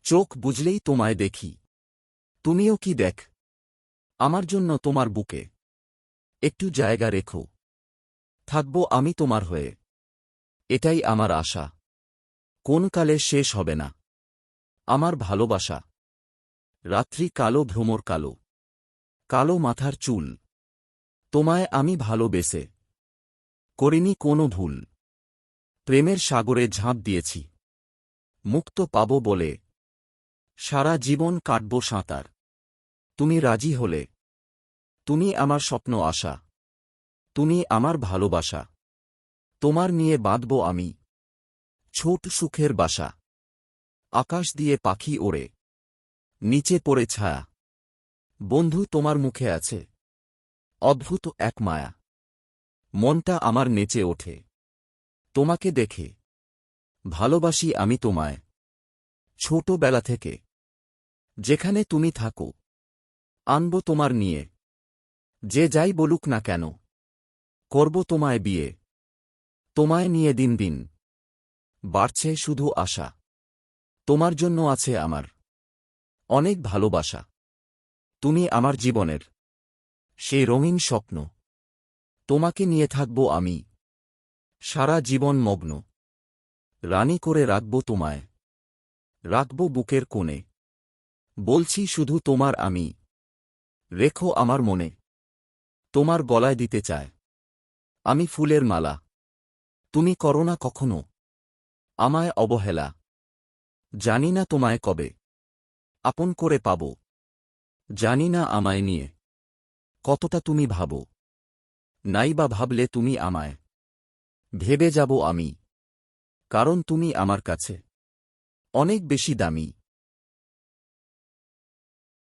চোখ বুঝলেই তোমায় দেখি। তুমিও কি দেখ আমার জন্য তোমার বুকে একটু জায়গা রেখো। থাকব আমি তোমার হয়ে, এটাই আমার আশা। কোন কালে শেষ হবে না আমার ভালোবাসা। রাত্রি কালো, ভ্রমর কালো, কালো মাথার চুল। তোমায় আমি ভালোবেসে করিনি কোনো ভুল। প্রেমের সাগরে ঝাঁপ দিয়েছি মুক্ত পাব বলে। সারা জীবন কাটব সাঁতার তুমি রাজি হলে। তুমি আমার স্বপ্ন আশা, তুমি আমার ভালোবাসা। তোমার নিয়ে বাঁধব আমি ছোট সুখের বাসা। আকাশ দিয়ে পাখি ওড়ে, নিচে পড়ে ছায়া। বন্ধু তোমার মুখে আছে অদ্ভুত এক মায়া। মনটা আমার নেচে ওঠে তোমাকে দেখে। ভালোবাসি আমি তোমায় ছোটবেলা থেকে। যেখানে তুমি থাকো আনব তোমার নিয়ে। যে যাই বলুক না কেন করব তোমায় বিয়ে। তোমায় নিয়ে দিন দিন বাড়ছে শুধু আশা। তোমার জন্য আছে আমার অনেক ভালোবাসা। তুমি আমার জীবনের সেই রঙিন স্বপ্ন। তোমাকে নিয়ে থাকব আমি সারা জীবন মগ্ন। রানী করে রাখব তোমায়, রাখব বুকের কোণে। বলছি শুধু তোমার আমি, রেখো আমার মনে। তোমার গলায় দিতে চায় আমি ফুলের মালা। তুমি করো না কখনো আমায় অবহেলা। জানি না তোমায় কবে আপন করে পাব। জানি না আমায় নিয়ে কতটা তুমি ভাবো। নাই বা ভাবলে তুমি আমায় ভেবে যাব আমি। কারণ তুমি আমার কাছে অনেক বেশি দামি।